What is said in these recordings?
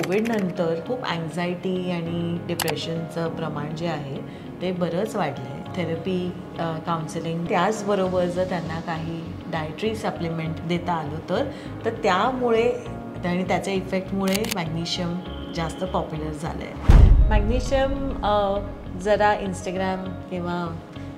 Covid नंतर खूप anxiety आणि डिप्रेशनचं प्रमाण जे आहे ते बरंच वाढलं आहे. थेरपी, काउन्सिलिंग, त्याचबरोबर जर त्यांना काही डायटरी सप्लिमेंट देता आलं तर त्यामुळे आणि त्याच्या इफेक्टमुळे मॅग्नेशियम जास्त पॉप्युलर झालं आहे. मॅग्नेशियम जरा इंस्टाग्राम किंवा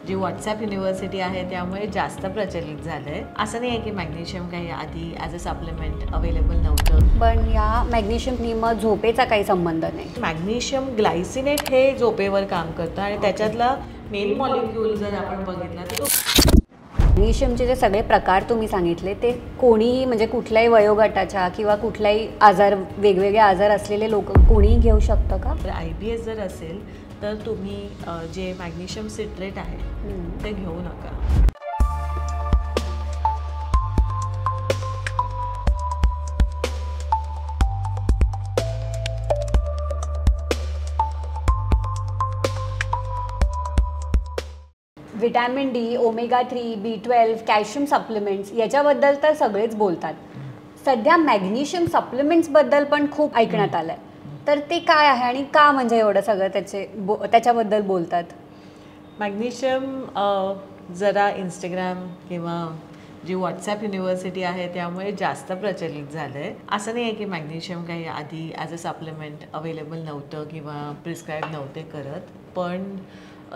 जी व्हॉट्सॲप युनिव्हर्सिटी आहे त्यामुळे जास्त प्रचलित झालं आहे. असं नाही आहे की मॅग्नेशियम काही आधी ॲज अ सप्लिमेंट अवेलेबल नव्हतं. पण या मॅग्नेशियमनी मग झोपेचा काही संबंध नाही. मॅग्नेशियम ग्लायसिनेट हे झोपेवर काम करतं आणि त्याच्यातला मेन मॉलिक्यूल जर आपण बघितला तर तो मॅग्नेशियमचे जे सगळे प्रकार तुम्ही सांगितले ते कोणीही म्हणजे कुठल्याही वयोगटाच्या किंवा कुठल्याही आजार वेगवेगळे आजार असलेले लोक कोणीही घेऊ शकतं का? तर IBS जर असेल तर तुम्ही जे मॅग्नेशियम सिट्रेट आहे ते घेऊ नका. Vitamin D, omega 3, B12, calcium supplements याच्याबद्दल तर सगळेच बोलतात. सध्या मॅग्नेशियम सप्लिमेंट्सबद्दल पण खूप ऐकण्यात आलं आहे. तर ते काय आहे आणि का म्हणजे एवढं सगळं त्याच्याबद्दल बोलतात? मॅग्नेशियम जरा इंस्टाग्राम किंवा जी व्हॉट्सॲप युनिव्हर्सिटी आहे त्यामुळे जास्त प्रचलित झालं आहे. असं नाही आहे की मॅग्नेशियम काही आधी ॲज अ सप्लिमेंट अवेलेबल नव्हतं किंवा प्रिस्क्राईब नव्हते करत. पण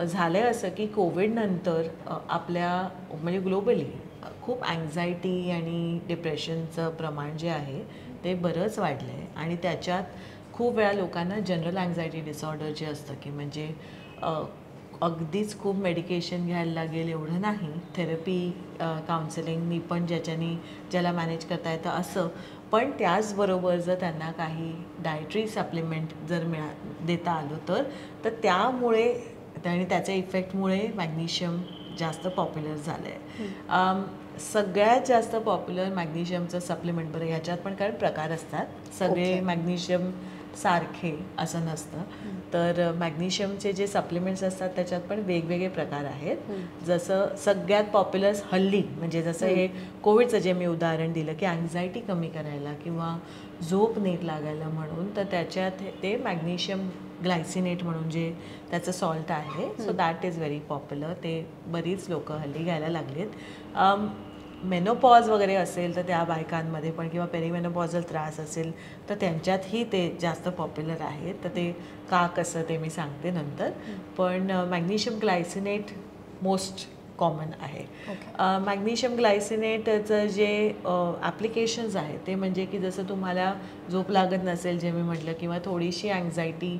झालं आहे असं की कोविड नंतर आपल्या म्हणजे ग्लोबली खूप अँझायटी आणि डिप्रेशनचं प्रमाण जे आहे ते बरंच वाढलं आहे. आणि त्याच्यात खूप वेळा लोकांना जनरल अँझायटी डिसऑर्डर जे असतं की म्हणजे अगदीच खूप मेडिकेशन घ्यायला लागेल एवढं नाही. थेरपी, काउन्सिलिंगनी पण ज्याला मॅनेज करता येतं असं. पण त्याचबरोबर जर त्यांना काही डायटरी सप्लिमेंट जर देता आलं तर त्यामुळे आणि त्याच्या इफेक्टमुळे मॅग्नेशियम जास्त पॉप्युलर झालं आहे. सगळ्यात जास्त पॉप्युलर मॅग्नेशियमचं सप्लिमेंट, बरं ह्याच्यात पण कारण प्रकार असतात, सगळे मॅग्नेशियम सारखे असं नसतं. तर मॅग्नेशियमचे जे सप्लिमेंट्स असतात त्याच्यात पण वेगवेगळे प्रकार आहेत. जसं सगळ्यात पॉप्युलर हल्ली म्हणजे जसं हे कोविडचं जे मी उदाहरण दिलं की अँझायटी कमी करायला किंवा झोप नीट लागायला म्हणून, तर त्याच्यात ते मॅग्नेशियम ग्लायसिनेट म्हणून जे त्याचं सॉल्ट आहे, so that is very popular. ते बरीच लोकं हल्ली घ्यायला लागलेत. मेनोपॉज वगैरे असेल तर त्या बायकांमध्ये पण किंवा पेरिमेनोपॉझल त्रास असेल तर त्यांच्यातही ते जास्त पॉप्युलर आहे. तर ते का कसं ते मी सांगते नंतर. पण मॅग्नेशियम ग्लायसिनेट मोस्ट कॉमन आहे. मॅग्नेशियम ग्लायसिनेटचं जे ॲप्लिकेशन्स आहेत ते म्हणजे की जसं तुम्हाला झोप लागत नसेल जे मी म्हटलं, किंवा थोडीशी अँझायटी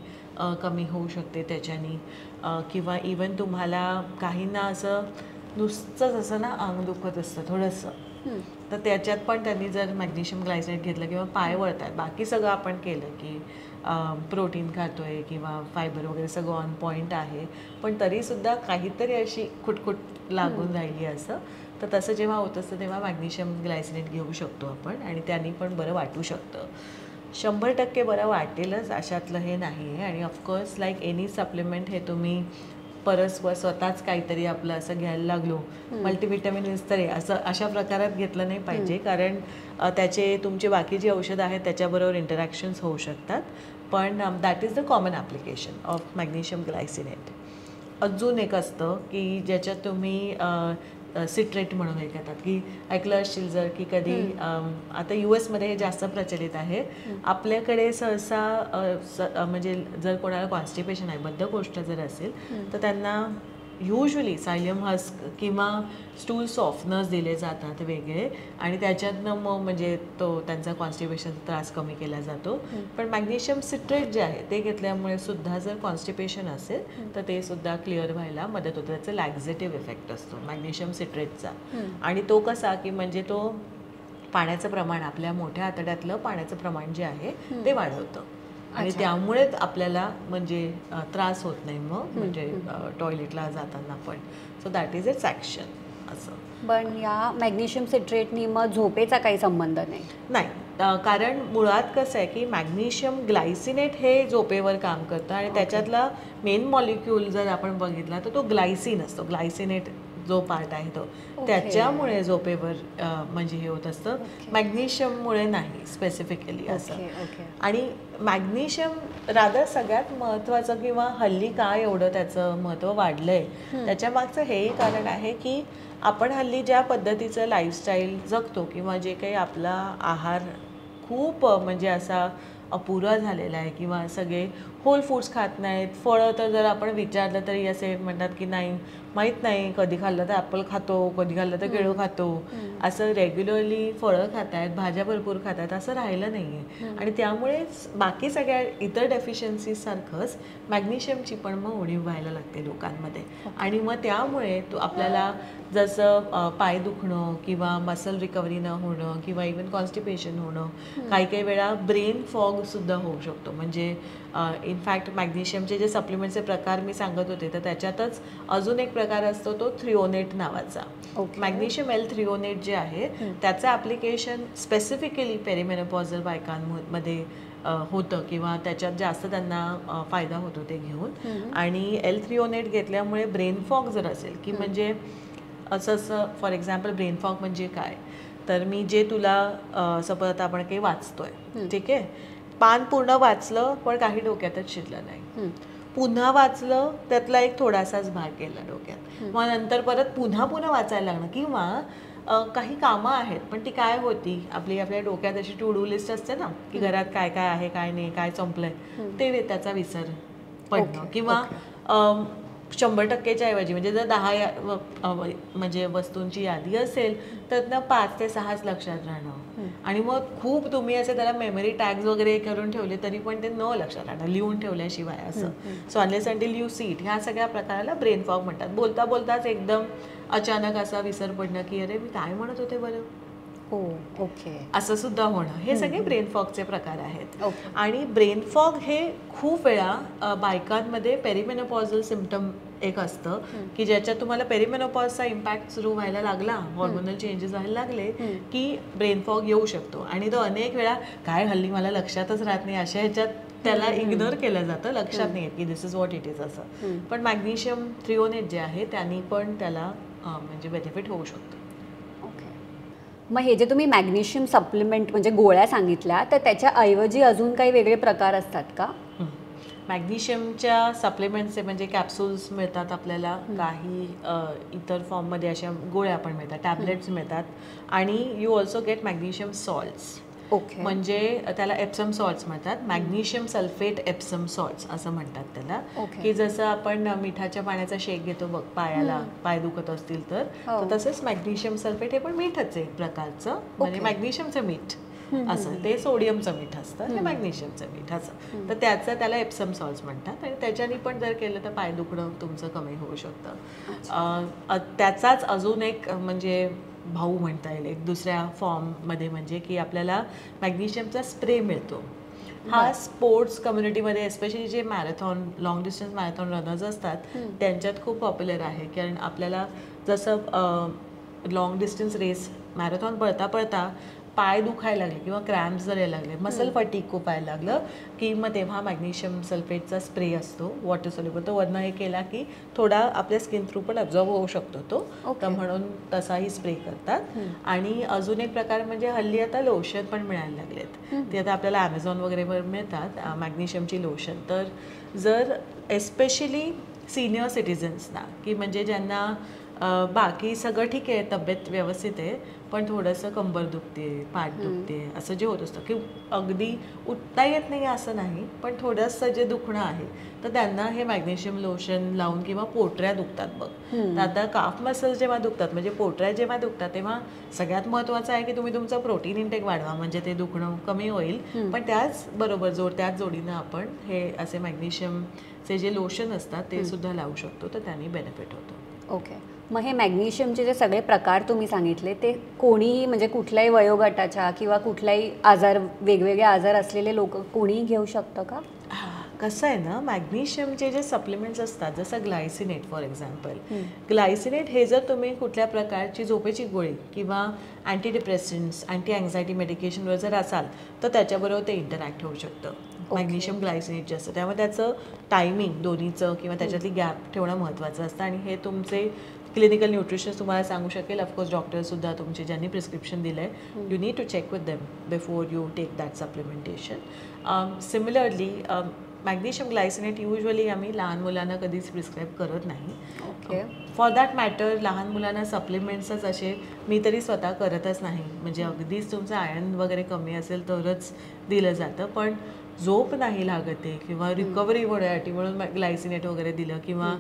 कमी होऊ शकते त्याच्यानी, किंवा इवन तुम्हाला काहींना असं नुसतंच असं ना अंग दुखत असतं थोडंसं, तर त्याच्यात पण त्यांनी जर मॅग्नेशियम ग्लायसिनेट घेतलं किंवा पाय वळतात, बाकी सगळं आपण केलं की प्रोटीन खातोय किंवा फायबर वगैरे सगळं ऑन पॉईंट आहे, पण तरीसुद्धा काहीतरी अशी खुटखुट लागून राहिली असं, तर तसं जेव्हा होत असतं तेव्हा मॅग्नेशियम ग्लायसिनेट घेऊ शकतो आपण आणि त्यांनी पण बरं वाटू शकतं. 100% बरं वाटेलच अशातलं हे नाही आहे. आणि ऑफकोर्स लाईक एनी सप्लिमेंट हे तुम्ही परस्पर स्वतःच काहीतरी आपलं असं घ्यायला लागलो, मल्टीव्हिटॅमिन्स तर असं अशा प्रकारात घेतलं नाही पाहिजे, कारण त्याचे तुमचे बाकी जी औषधं आहेत त्याच्याबरोबर इंटरॅक्शन्स होऊ शकतात. पण that is the common application of magnesium glycinate. अजून एक असतं की ज्याच्यात तुम्ही सिट्रेट म्हणून एक येतात, की ऐकलं असशील जर की कधी आता US मध्ये हे जास्त प्रचलित आहे. आपल्याकडे सहसा म्हणजे जर कोणाला कॉन्स्टिपेशन आहे, बद्धकोष्ठ जर असेल तर त्यांना युजली सायलियम हस्क किंवा स्टूल सॉफ्टनर्स दिले जातात वेगळे, आणि त्याच्यातनं मग म्हणजे तो त्यांचा कॉन्स्टिपेशनचा त्रास कमी केला जातो. पण मॅग्नेशियम सिट्रेट जे आहे ते घेतल्यामुळे सुद्धा जर कॉन्स्टिपेशन असेल तर ते सुद्धा क्लिअर व्हायला मदत होते. त्याचा लॅक्झेटिव्ह इफेक्ट असतो मॅग्नेशियम सिट्रेटचा. आणि तो कसा की म्हणजे तो पाण्याचं प्रमाण, आपल्या मोठ्या आतड्यातलं पाण्याचं प्रमाण जे आहे ते वाढवतं आणि त्यामुळे आपल्याला म्हणजे त्रास होत नाही मग म्हणजे टॉयलेटला जाताना पण. So that is it's action असं. पण या मॅग्नेशियम सिट्रेटनी मग झोपेचा काही संबंध नाही. कारण मुळात कसं आहे की मॅग्नेशियम ग्लायसिनेट हे झोपेवर काम करतं आणि त्याच्यातला मेन मॉलिक्यूल जर आपण बघितला तर तो ग्लायसिन असतो. ग्लायसिनेट जो पार्ट आहे तो त्याच्यामुळे झोपेवर म्हणजे हे होत असतं. मॅग्नेशियममुळे नाही स्पेसिफिकली असं. आणि मॅग्नेशियम रादर सगळ्यात महत्त्वाचं किंवा हल्ली का एवढं त्याचं महत्त्व वाढलंय त्याच्या मागचं हेही कारण आहे की आपण हल्ली ज्या पद्धतीचं लाईफस्टाईल जगतो किंवा जे काही आपला आहार खूप म्हणजे असा अपुरा झालेला आहे किंवा सगळे होल फूड्स खात नाहीत. फळं तर जर आपण विचारलं तरी असे म्हणतात की नाही माहीत नाही, कधी खाल्लं तर ॲपल खातो, कधी खाल्लं तर केळं खातो, असं रेग्युलरली फळं खात आहेत, भाज्या भरपूर खात आहेत असं राहिलं नाही आहे. आणि त्यामुळे बाकी सगळ्या इतर डेफिशियन्सीसारखंच मॅग्नेशियमची पण मग उणीव व्हायला लागते लोकांमध्ये. आणि मग त्यामुळे तो आपल्याला जसं पाय दुखणं किंवा मसल रिकव्हरी न होणं किंवा इवन कॉन्स्टिपेशन होणं, काही काही वेळा ब्रेन फॉगसुद्धा होऊ शकतो. म्हणजे इनफॅक्ट मॅग्नेशियमचे जे सप्लिमेंटचे प्रकार मी सांगत होते तर त्याच्यातच अजून एक प्रकार असतो तो थ्रिओनेट नावाचा. मॅग्नेशियम L-थ्रिओनेट जे आहे त्याचं ॲप्लिकेशन स्पेसिफिकली पेरिमेनोपॉझल बायकांमध्ये होतं किंवा त्याच्यात जास्त त्यांना फायदा होतो ते घेऊन. आणि L-थ्रिओनेट घेतल्यामुळे ब्रेन फॉग जर असेल की म्हणजे असं फॉर एक्झाम्पल ब्रेन फॉग म्हणजे काय तर मी जे तुला सपोज आता आपण काही वाचतोय ठीक आहे, पान पूर्ण वाचलं पण काही डोक्यातच शिरलं नाही, पुन्हा वाचलं त्यातला एक थोडासाच भाग गेला डोक्यात, मग नंतर परत पुन्हा वाचायला लागणं किंवा काही कामं आहेत पण ती काय होती आपल्या डोक्यात अशी टू डू लिस्ट असते ना की घरात काय काय आहे काय नाही काय संपलंय ते त्याचा विसर पडणं किंवा 100%च्या ऐवजी म्हणजे जर 10 म्हणजे वस्तूंची यादी असेल तर 5 ते 6च लक्षात राहणं. आणि मग खूप तुम्ही असे त्याला मेमरी टॅग्स वगैरे करून ठेवले तरी पण ते न लक्षात राहणं लिहून ठेवल्याशिवाय असं. So unless until you see it ह्या सगळ्या प्रकाराला ब्रेन फॉग म्हणतात. बोलता बोलताच एकदम अचानक असा विसर पडणं की अरे मी काय म्हणत होते बरं, असं सुद्धा होणं, हे सगळे ब्रेन फॉगचे प्रकार आहेत. आणि ब्रेन फॉग हे खूप वेळा बायकांमध्ये पेरिमेनोपॉझल सिम्पटम एक असतं की ज्याच्यात तुम्हाला पेरिमेनोपॉजचा इम्पॅक्ट सुरू व्हायला लागला, हॉर्मोनल चेंजेस व्हायला लागले की ब्रेन फॉग येऊ शकतो. आणि तो अनेक वेळा काय हल्ली मला लक्षातच राहत नाही अशा ह्याच्यात त्याला इग्नोर केलं जातं, लक्षात नाही येत की दिस इज व्हॉट इट इज असं. पण मॅग्नेशियम थ्रिओनेट जे आहे त्यांनी पण त्याला म्हणजे बेनिफिट होऊ शकतो. मग हे जे तुम्ही मॅग्नेशियम सप्लिमेंट म्हणजे गोळ्या सांगितल्या तर त्याच्या ऐवजी अजून काही वेगळे प्रकार असतात का? मॅग्नेशियमच्या सप्लिमेंट्सचे म्हणजे कॅप्सूल्स मिळतात आपल्याला, काही इतर फॉर्ममध्ये अशा गोळ्या पण मिळतात, टॅबलेट्स मिळतात. आणि you also get magnesium salts. म्हणजे त्याला एप्सम सॉल्ट्स म्हणतात, मॅग्नेशियम सल्फेट एप्सम सॉल्ट्स असं म्हणतात त्याला. की जसं आपण मिठाच्या पाण्याचा शेक घेतो बघ पाय दुखत असतील तर तसंच मॅग्नेशियम सल्फेट हे पण मीठच आहे प्रकारचं, म्हणजे मॅग्नेशियमचं मीठ असं, ते सोडियमचं मीठ असतं, हे मॅग्नेशियमचं मीठ असं. तर त्याला एप्सम सॉल्ट्स म्हणतात. आणि त्याच्याने पण जर केलं तर पाय दुखणं तुमचं कमी होऊ शकतं. त्याचाच अजून एक म्हणजे भाऊ म्हणता येईल एक दुसऱ्या फॉर्ममध्ये, म्हणजे की आपल्याला मॅग्नेशियमचा स्प्रे मिळतो. हा स्पोर्ट्स कम्युनिटीमध्ये एस्पेशली जे marathon long distance marathon runners असतात त्यांच्यात खूप पॉप्युलर आहे. कारण आपल्याला जसं लॉंग डिस्टन्स रेस मॅरेथॉन पळता पाय दुखायला लागले किंवा क्रॅम्प्स जर यायला लागले, मसल फटीग खूप व्हायला लागलं की मग तेव्हा मॅग्नेशियम सल्फेटचा स्प्रे असतो वॉटर सोल्युबल, तो वरनं हे केला की थोडा आपल्या स्किन थ्रू पण ॲब्झॉर्ब होऊ शकतो तो, तर म्हणून तसाही स्प्रे करतात. आणि अजून एक प्रकार म्हणजे हल्ली आता लोशन पण मिळायला लागलेत, ते आता आपल्याला ॲमेझॉन वगैरेवर मिळतात मॅग्नेशियमची लोशन. तर जर एस्पेशली सिनियर सिटिझन्सना की म्हणजे ज्यांना बाकी सगळं ठीक आहे, तब्येत व्यवस्थित आहे पण थोडंसं कंबर दुखते, पाठ दुखते, असं जे होत असतं की अगदी उठता येत नाही असं नाही पण थोडंसं जे दुखणं आहे तर त्यांना हे मॅग्नेशियम लोशन लावून, किंवा पोटऱ्या दुखतात बघ तर आता काफ मसल्स जेव्हा दुखतात म्हणजे पोटऱ्या जेव्हा दुखतात तेव्हा सगळ्यात महत्त्वाचं आहे की तुम्ही तुमचं प्रोटीन इंटेक वाढवा म्हणजे ते दुखणं कमी होईल. पण त्याच जोडीनं आपण हे असे मॅग्नेशियमचे जे लोशन असतात ते सुद्धा लावू शकतो, तर त्यांनी बेनिफिट होतो. मग हे मॅग्नेशियमचे जे सगळे प्रकार तुम्ही सांगितले ते कोणीही म्हणजे कुठल्याही वयोगटाच्या किंवा कुठल्याही वेगवेगळे आजार असलेले लोक कोणीही घेऊ शकतं का? कसं आहे ना, मॅग्नेशियमचे जे सप्लिमेंट्स असतात जसं ग्लायसिनेट फॉर एक्झाम्पल, ग्लायसिनेट हे जर तुम्ही कुठल्या प्रकारची झोपेची गोळी किंवा अँटी डिप्रेसंट्स अँटी अँझायटी मेडिकेशनवर जर असाल तर त्याच्याबरोबर ते इंटरॅक्ट होऊ शकतं मॅग्नेशियम ग्लायसिनेट जे असतं. त्यामुळे त्याचं टायमिंग दोन्हीचं किंवा त्याच्यातली गॅप ठेवणं महत्त्वाचं असतं. आणि हे तुमचे क्लिनिकल न्यूट्रिशनिस्ट तुम्हाला सांगू शकेल. ऑफकोर्स डॉक्टरसुद्धा तुमचे ज्यांनी प्रिस्क्रिप्शन दिलं आहे, you need to check with them before you take that supplementation. Similarly magnesium glycinate usually आम्ही लहान मुलांना कधीच प्रिस्क्राईब करत नाही. ओके. फॉर दॅट मॅटर लहान मुलांना सप्लिमेंट्सच असे मी तरी स्वतः करतच नाही. म्हणजे अगदीच तुमचं आयर्न वगैरे कमी असेल तरच दिलं जातं. पण झोप नाही लागत आहे किंवा रिकव्हरी होण्यासाठी म्हणून ग्लायसिनेट वगैरे दिलं, किंवा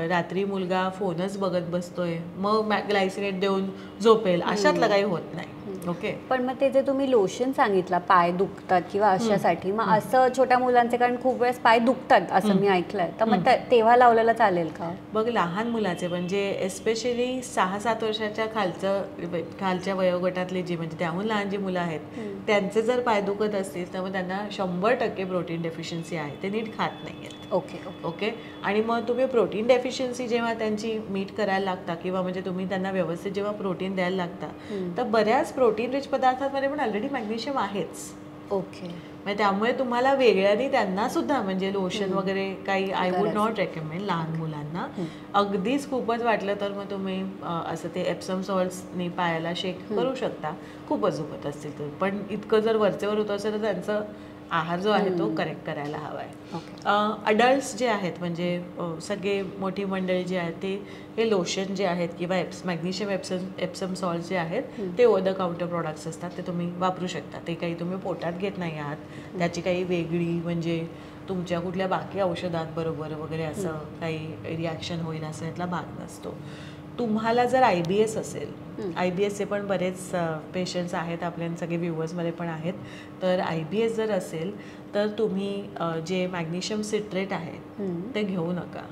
रात्री मुलगा फोनच बघत बसतोय मग ग्लायसिनेट देऊन झोपेल, अशातलं काही होत नाही. ओके. पण मग ते जे तुम्ही लोशन सांगितलं पाय दुखतात किंवा अशासाठी, मग असं छोट्या मुलांचे, कारण खूप वेळेस पाय दुखतात असं मी ऐकलंय, तर मग तेव्हा लावलेलं चालेल का? बघ, लहान मुलाचे म्हणजे एस्पेशली 6-7 वर्षाच्या खालच्या वयोगटातली जी, म्हणजे त्याहून लहान जी मुलं आहेत त्यांचे जर पाय दुखत असतील तर मग त्यांना 100% प्रोटीन डेफिशियन्सी आहे, ते नीट खात नाही आहेत. ओके. ओके. आणि मग तुम्ही प्रोटीन डेफिशियन्सी जेव्हा त्यांची मीट करायला लागता, किंवा म्हणजे तुम्ही त्यांना व्यवस्थित जेव्हा प्रोटीन द्यायला लागता, तर बऱ्याच प्रोटीन रिच पदार्थांमध्ये पण ऑलरेडी मॅग्नेशियम आहेच. ओके. म्हणजे त्यामुळे तुम्हाला वेगळ्याने त्यांना सुद्धा म्हणजे लोशन वगैरे काही आय वुड नॉट रेकमेंड लहान मुलांना. अगदीच खूपच वाटलं तर मग तुम्ही असं ते एप्सम सॉल्ट्सनी पायाला शेक करू शकता, खूपच दुखत असतील तर. पण इतकं जर वरचेवर होत असेल तर त्यांचं आहार जो आहे तो करेक्ट करायला हवा आहे. अडल्ट्स जे आहेत म्हणजे सगळे मोठी मंडळी जी आहेत ते हे लोशन जे आहेत किंवा मॅग्नेशियम एप्सम सॉल्ट जे आहेत ते ओव्हर द काउंटर प्रोडक्ट्स असतात, ते तुम्ही वापरू शकता. ते काही तुम्ही पोटात घेत नाही आहात, त्याची काही वेगळी म्हणजे तुमच्या कुठल्या बाकी औषधांबरोबर वगैरे असं काही रिॲक्शन होईल असं यातला भाग नसतो. तुम्हाला जर IBS असेल, IBSचे पण बरेच पेशंट्स आहेत आपल्या, सगळे व्ह्युअर्समध्ये पण आहेत, तर IBS जर असेल तर तुम्ही जे मॅग्नेशियम सिट्रेट आहे ते घेऊ नका.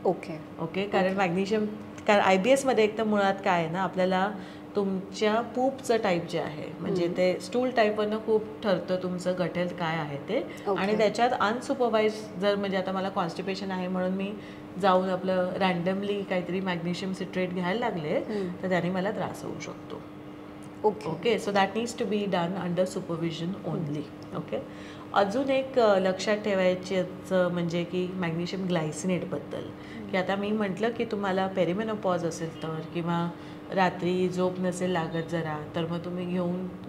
ओके. ओके. कारण मॅग्नेशियम, कारण IBSमध्ये एक तर मुळात काय आहे ना, आपल्याला तुमच्या पूपचं टाईप जे आहे म्हणजे ते स्टूल टाईपवरनं खूप ठरतं तुमचं गट हेल्थ काय आहे ते. आणि त्याच्यात अनसुपरवाइज जर म्हणजे आता मला कॉन्स्टिपेशन आहे म्हणून मी जाऊन आपलं रँडमली काहीतरी मॅग्नेशियम सिट्रेट घ्यायला लागले तर त्याने मला त्रास होऊ शकतो. Okay. So that needs to be done under supervision only. Okay. अजून एक लक्षात ठेवायचं म्हणजे की मॅग्नेशियम ग्लायसिनेटबद्दल, की आता मी म्हटलं की तुम्हाला पेरिमेनोपॉज असेल तर किंवा रात्री झोप नसेल लागत जरा, तर मग तुम्ही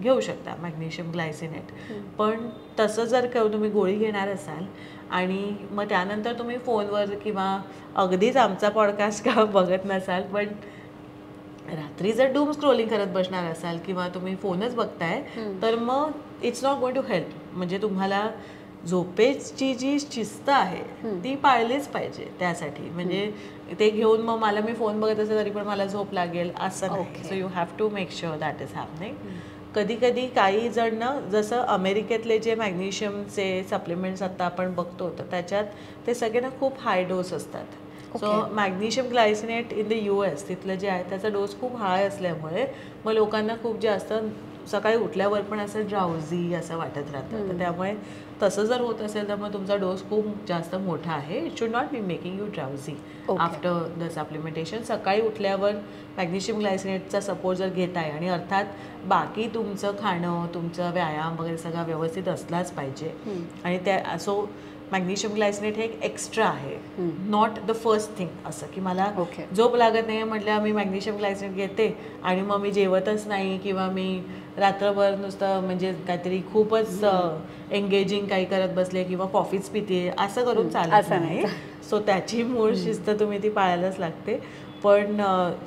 घेऊ शकता मॅग्नेशियम ग्लायसिनेट. पण तसं जर तुम्ही गोळी घेणार असाल आणि मग त्यानंतर तुम्ही फोनवर किंवा अगदीच आमचा पॉडकास्ट का बघत नसाल पण रात्री जर डूम स्क्रोलिंग करत बसणार असाल किंवा तुम्ही फोनच बघताय तर मग it's not going to help. म्हणजे तुम्हाला झोपेची जी शिस्त आहे ती पाळलीच पाहिजे त्यासाठी. म्हणजे ते घेऊन मग मी फोन बघत असेल तरी पण मला झोप लागेल असं नाही. So you have to make sure that is happening. कधी कधी काही जण जसं अमेरिकेतले जे मॅग्नेशियमचे सप्लिमेंट्स आता आपण बघतो तर त्याच्यात ते सगळे ना खूप हाय डोस असतात. So magnesium glycinate in the US तिथलं जे आहे त्याचा डोस खूप हाय असल्यामुळे मग लोकांना खूप जास्त सकाळी उठल्यावर पण असं ड्राउझी असं वाटत राहतं. तर त्यामुळे तसं जर होत असेल तर मग तुमचा डोस खूप जास्त मोठा आहे. It should not be making you drowsy after the supplementation. सकाळी उठल्यावर मॅग्नेशियम ग्लायसिनेटचा सपोर्ट जर घेताय आणि अर्थात बाकी तुमचं खाणं तुमचं व्यायाम वगैरे सगळं व्यवस्थित असलाच पाहिजे. आणि त्या असो मॅग्नेशियम ग्लायसिनेट हे एक एक्स्ट्रा आहे, नॉट द फर्स्ट थिंग. असं की मला झोप लागत नाही म्हटलं मी मॅग्नेशियम ग्लायसिनेट घेते आणि मग मी जेवतच नाही किंवा मी रात्रभर नुसतं म्हणजे काहीतरी खूपच एंगेजिंग काही करत बसले किंवा कॉफीच पिते असं करून चालत नाही. सो त्याची मूळ शिस्त तुम्ही ती पाळायलाच लागते. पण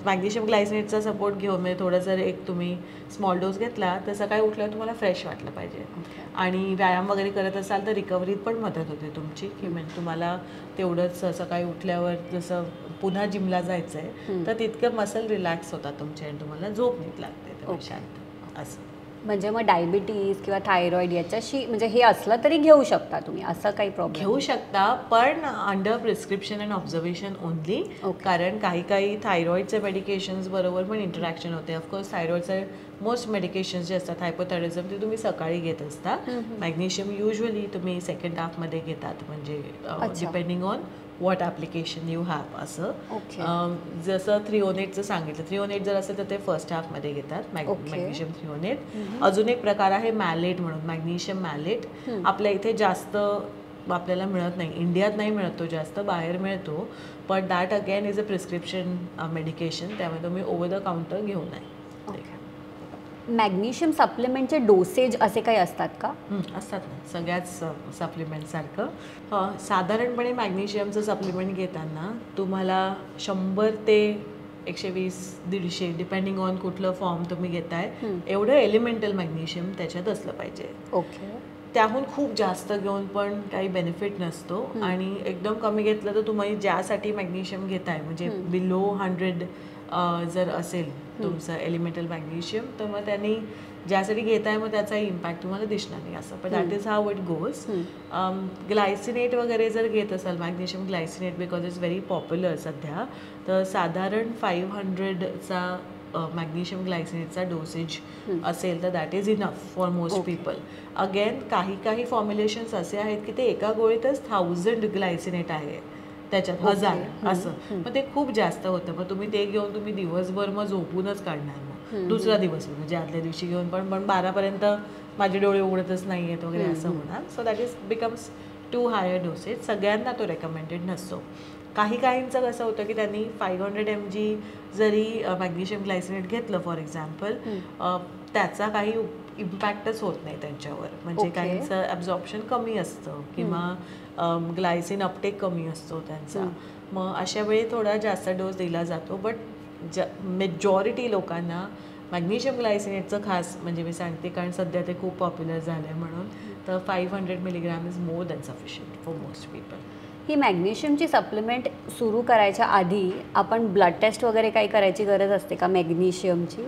मॅग्नेशियम ग्लायसिनेटचा सपोर्ट घेऊन म्हणजे थोडं जर एक तुम्ही स्मॉल डोस घेतला तर सकाळी उठल्यावर तुम्हाला फ्रेश वाटलं पाहिजे. आणि व्यायाम वगैरे करत असाल तर रिकव्हरीत पण मदत होते तुमची, की म्हणजे तुम्हाला तेवढंच सकाळी उठल्यावर जसं पुन्हा जिमला जायचं आहे तर तितकं मसल रिलॅक्स होतात तुमचे आणि तुम्हाला झोप नीट लागते तेव्हा शांत असं. म्हणजे मग डायबिटीज किंवा थायरॉइड याच्याशी म्हणजे हे असलं तरी घेऊ शकता तुम्ही, असं काही प्रॉब्लेम घेऊ शकता पण under prescription and observation only. कारण काही थायरॉइडचे मेडिकेशन्स बरोबर पण इंटरॅक्शन होते. ऑफकोर्स थायरॉइडचे मोस्ट मेडिकेशन्स जे असतात हायपोथायरॉइडिझम ते तुम्ही सकाळी घेत असता. मॅग्नेशियम युजली तुम्ही सेकंड हाफमध्ये घेतात म्हणजे depending on what application you have असं. जसं थ्रिओनेटचं सांगितलं, थ्रिओनेट जर असेल तर ते फर्स्ट हाफमध्ये घेतात मॅग्नेशियम थ्रिओनेट. अजून एक प्रकार आहे मॅलेट म्हणून, मॅग्नेशियम मॅलेट. आपल्या इथे जास्त आपल्याला मिळत नाही, इंडियात नाही मिळत तो जास्त, बाहेर मिळतो, but that again is a prescription medication, त्यामुळे तुम्ही ओव्हर द काउंटर घेऊ नये. मॅग्नेशियम सप्लिमेंटचे डोसेज असे काही असतात का? असतात ना, सगळ्याच सप्लिमेंटसारखं. साधारणपणे मॅग्नेशियमचं सप्लिमेंट घेताना तुम्हाला 100 ते 120-150 डिपेंडिंग ऑन कुठलं फॉर्म तुम्ही घेताय, एवढं एलिमेंटल मॅग्नेशियम त्याच्यात असलं पाहिजे. ओके. त्याहून खूप जास्त घेऊन पण काही बेनिफिट नसतो, आणि एकदम कमी घेतलं तर तुम्ही ज्यासाठी मॅग्नेशियम घेताय, म्हणजे बिलो 100 जर असेल तुमचं एलिमेंटल मॅग्नेशियम, तर मग त्यांनी ज्यासाठी घेताय मग त्याचा इम्पॅक्ट तुम्हाला दिसणार नाही असं. पण that is how it goes. Glycinate वगैरे जर घेत असाल, magnesium glycinate, because it's very popular सध्या, तर साधारण 500चा मॅग्नेशियम ग्लायसिनेटचा डोसेज असेल तर that is enough for most people. Again काही फॉर्म्युलेशन्स असे आहेत की ते एका गोळीतच 1000 ग्लायसिनेट आहे त्याच्यात, 1000 असं. मग ते खूप जास्त होतं, मग तुम्ही ते घेऊन तुम्ही दिवसभर मग झोपूनच काढणार, मग दुसरा दिवस म्हणजे आदल्या दिवशी घेऊन पण 12पर्यंत माझे डोळे उघडतच नाही आहेत वगैरे असं होणार. So that is becomes to higher dosages. सगळ्यांना तो रेकमेंडेड नसतो. काहींचं कसं होतं की त्यांनी 500 mg जरी मॅग्नेशियम ग्लायसिनेट घेतलं फॉर एक्झाम्पल, त्याचा काही इम्पॅक्टच होत नाही त्यांच्यावर, म्हणजे काहींचं ॲब्झॉर्प्शन कमी असतं किंवा ग्लायसिन अपटेक कमी असतो त्यांचा. मग अशा वेळी थोडा जास्त डोस दिला जातो, बट मेजॉरिटी लोकांना मॅग्नेशियम ग्लायसिनेटचं खास म्हणजे मी सांगते, कारण सध्या ते खूप पॉप्युलर झालं आहे म्हणून, तर 500 milligram is more than sufficient for most people. ही मॅग्नेशियमची सप्लिमेंट सुरू करायच्या आधी आपण ब्लड टेस्ट वगैरे काही करायची गरज असते का मॅग्नेशियमची?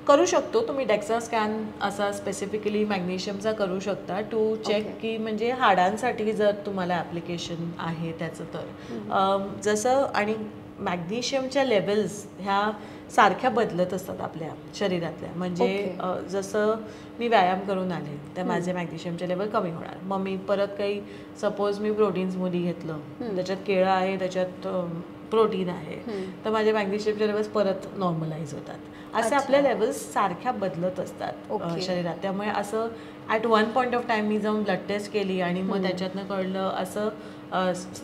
करू शकतो तुम्ही. डेक्सा स्कॅन असा स्पेसिफिकली मॅग्नेशियमचा करू शकता टू चेक की म्हणजे हाडांसाठी जर तुम्हाला ॲप्लिकेशन आहे त्याचं तर. जसं आणि मॅग्नेशियमच्या लेवल्स ह्या सारख्या बदलत असतात आपल्या शरीरातल्या, म्हणजे जसं मी व्यायाम करून आले तर माझे मॅग्नेशियमचे लेवल कमी होणार, मग मी परत काही सपोज मी प्रोटीन स्मूदी घेतलं, त्याच्यात केळं आहे, त्याच्यात प्रोटीन आहे, तर माझे मॅग्नेशियमचे लेवल्स परत नॉर्मलाइज होतात. असे आपल्या लेवल्स सारख्या बदलत असतात शरीरात. त्यामुळे असं at one point of time मी जाऊन ब्लड टेस्ट केली आणि मग त्याच्यातनं कळलं असं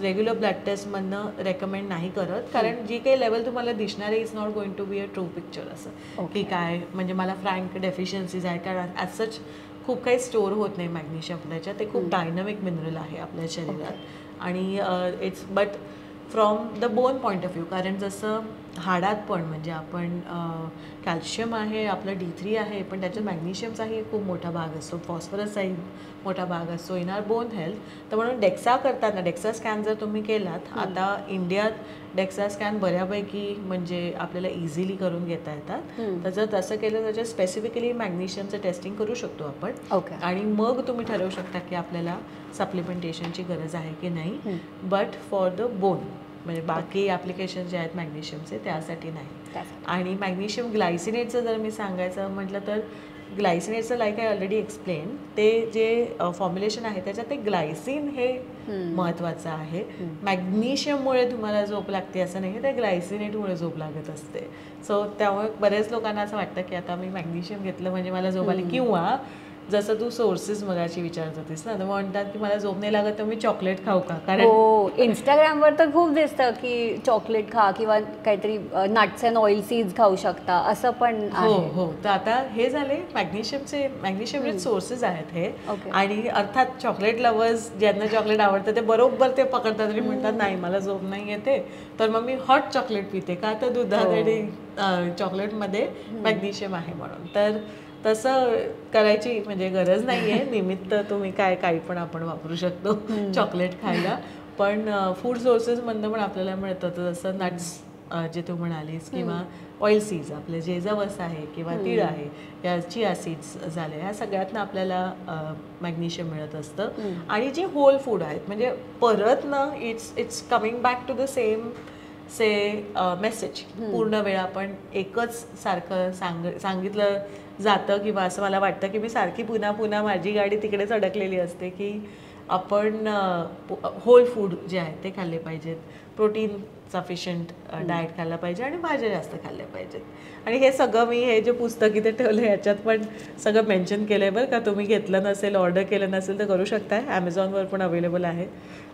रेग्युलर ब्लड टेस्टमधनं रेकमेंड नाही करत, कारण जी काही लेवल तुम्हाला दिसणार आहे is not going to be a true picture असं की काय म्हणजे मला फ्रँक डेफिशियन्सीज आहे, कारण ॲज सच खूप काही स्टोअर होत नाही मॅग्नेशियम त्याच्यात. ते खूप डायनॅमिक मिनरल आहे आपल्या शरीरात आणि it's but from the bone point of view, कारण जसं हाडात पण म्हणजे आपण कॅल्शियम आहे, आपलं D3 आहे, पण त्याच्यात मॅग्नेशियमचाही खूप मोठा भाग असतो, फॉस्फरसचाही मोठा भाग असतो इन आर बोन हेल्थ. तर म्हणून डेक्सा करताना डेक्सा स्कॅन जर तुम्ही केलात, आता इंडियात डेक्सा स्कॅन बऱ्यापैकी म्हणजे आपल्याला इझिली करून घेता येतात, तर जर तसं केलं त्याच्यात स्पेसिफिकली मॅग्नेशियमचं टेस्टिंग करू शकतो आपण आणि मग तुम्ही ठरवू शकता की आपल्याला सप्लिमेंटेशनची गरज आहे की नाही, बट फॉर द बोन म्हणजे बाकी ॲप्लिकेशन जे आहेत मॅग्नेशियमचे त्यासाठी नाही. आणि मॅग्नेशियम ग्लायसिनेटचं जर मी सांगायचं म्हटलं तर ग्लायसिनेटचं लाईक आय ऑलरेडी एक्सप्लेन, ते जे फॉर्म्युलेशन आहे त्याच्यात ते ग्लायसिन हे महत्त्वाचं आहे. मॅग्नेशियममुळे तुम्हाला झोप लागते असं नाही, ते ग्लायसिनेटमुळे झोप लागत असते. सो त्यामुळे बऱ्याच लोकांना असं वाटतं की आता मी मॅग्नेशियम घेतलं म्हणजे मला झोप आली, किंवा जसं तू सोर्सेस मगाशी विचारत होतीस ना, तर म्हणतात की मला झोप नाही लागत तर मी चॉकलेट खाऊ का, कारण इंस्टाग्रामवर तर खूप दिसतं की चॉकलेट खा किंवा काहीतरी नट्स अँड ऑइल सीड्स खाऊ शकता असं पण हो. तर आता हे झाले मॅग्नेशियमचे सोर्सेस आहेत हे. आणि अर्थात चॉकलेट लवर्स ज्यांना चॉकलेट आवडतं ते बरोबर ते पकडतात आणि म्हणतात नाही मला झोप नाही येते तर मग मी हॉट चॉकलेट पिते का, तर दुधात आणि चॉकलेटमध्ये मॅग्नेशियम आहे म्हणून. तर तसं करायची म्हणजे गरज नाही आहे. निमित्त तुम्ही काही पण आपण वापरू शकतो चॉकलेट खायला, पण फूड सोर्सेसमधनं पण आपल्याला मिळतं. तर जसं नट्स जे तू म्हणालीस, किंवा ऑइल सीड्स आपले जे जवस आहे किंवा तीळ आहे, या चिया सीड्स झाले, ह्या सगळ्यातनं आपल्याला मॅग्नेशियम मिळत असतं. आणि जे होल फूड आहेत म्हणजे परत ना it's coming back to the same message. पूर्ण वेळ आपण एकच सारखं सांगितलं जातं, किंवा असं मला वाटतं की मी सारखी पुन्हा माझी गाडी तिकडेच अडकलेली असते की आपण होल फूड जे आहे ते खाल्ले पाहिजेत, प्रोटीन सफिशियंट डाएट खाल्ला पाहिजे आणि भाज्या जास्त खाल्ल्या पाहिजेत. आणि हे सगळं मी हे जे पुस्तक इथे ठेवलं याच्यात पण सगळं मेन्शन केलं आहे बरं का. तुम्ही घेतलं नसेल, ऑर्डर केलं नसेल तर करू शकताय. ॲमेझॉनवर पण अवेलेबल आहे.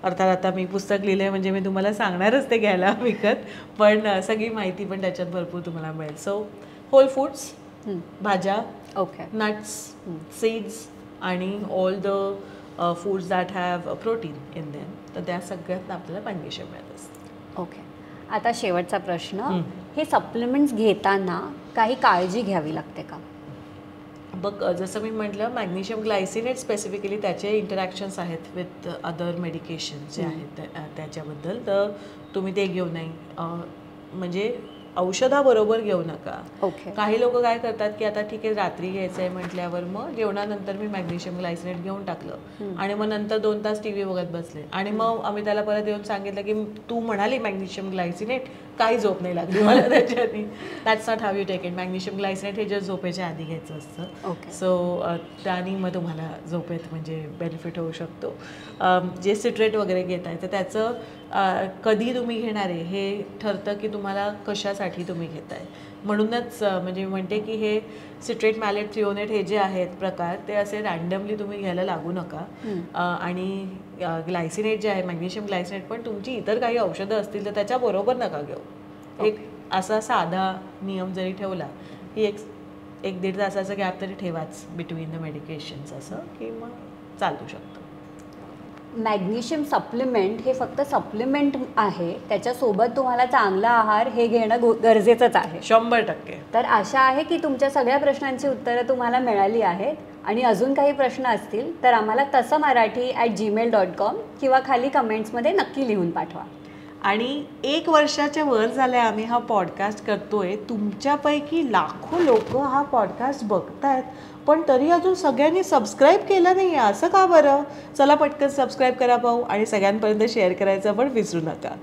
अर्थात आता मी पुस्तक लिहिलं आहे म्हणजे मी तुम्हाला सांगणारच ते घ्यायला विकत, पण सगळी माहिती पण त्याच्यात भरपूर तुम्हाला मिळेल. सो होल फूड्स, भाज्या, ओके, नट्स, सीड्स आणि all the foods that have protein in them, तर त्या सगळ्यात आपल्याला मॅग्नेशियम मिळत असतं. ओके. आता शेवटचा प्रश्न, हे सप्लिमेंट्स घेताना काही काळजी घ्यावी लागते का? बघ, जसं मी म्हटलं, मॅग्नेशियम ग्लायसिनेट स्पेसिफिकली त्याचे इंटरॅक्शन्स आहेत विथ अदर मेडिकेशन जे आहेत त्याच्याबद्दल, तर तुम्ही ते घेऊ नये. म्हणजे औषधाबरोबर घेऊ नका. ओके. काही लोक काय करतात की आता ठीक आहे रात्री घ्यायचं आहे म्हटल्यावर मग जेवणानंतर मी मॅग्नेशियम ग्लायसिनेट घेऊन टाकलं आणि मग नंतर 2 तास टी व्ही बघत बसले आणि मग आम्ही त्याला परत येऊन सांगितलं की तू म्हणाली मॅग्नेशियम ग्लायसिनेट, काही झोप नाही लागली मला त्याच्यानी. That's not how you take it. Magnesium glycinate हे जे झोपेच्या आधी घ्यायचं असतं. ओके. सो त्याने मग तुम्हाला झोपेत म्हणजे बेनिफिट होऊ शकतो. जे सिट्रेट वगैरे घेत आहे तर त्याचं कधी तुम्ही घेणार आहे हे ठरतं की तुम्हाला कशासाठी तुम्ही घेताय. म्हणूनच म्हणजे म्हणते की हे सिट्रेट, मॅलेट, थ्रिओनेट हे जे आहेत प्रकार ते असे रँडमली तुम्ही घ्यायला लागू नका. आणि ग्लायसिनेट जे आहे, मॅग्नेशियम ग्लायसिनेट, पण तुमची इतर काही औषधं असतील तर त्याच्याबरोबर नका घेऊ. एक असा साधा नियम जरी ठेवला की एक 1-1.5 तासाचा गॅप तरी ठेवाच बिटवीन द मेडिकेशन्स, असं की मग चालू शकतं. मॅग्नेशियम सप्लिमेंट हे फक्त सप्लिमेंट आहे, त्याच्यासोबत तुम्हाला चांगला आहार हे घेणं गरजेचंच आहे. 100%. तर आशा आहे की तुमच्या सगळ्या प्रश्नांची उत्तरं तुम्हाला मिळाली आहेत. आणि अजून काही प्रश्न असतील तर आम्हाला tassamarathi@gmail.com किंवा खाली कमेंट्समध्ये नक्की लिहून पाठवा. आणि 1 वर्षाच्या वर झाल्या आम्ही हा पॉडकास्ट करतोय. तुमच्यापैकी लाखो लोक हा पॉडकास्ट बघतायत, पण तरी अजून सगळ्यांनी सबस्क्राईब केलं नाही आहे. असं का बरं? चला पटकन सबस्क्राईब करा भाऊ आणि सगळ्यांपर्यंत शेअर करायचं पण विसरू नका.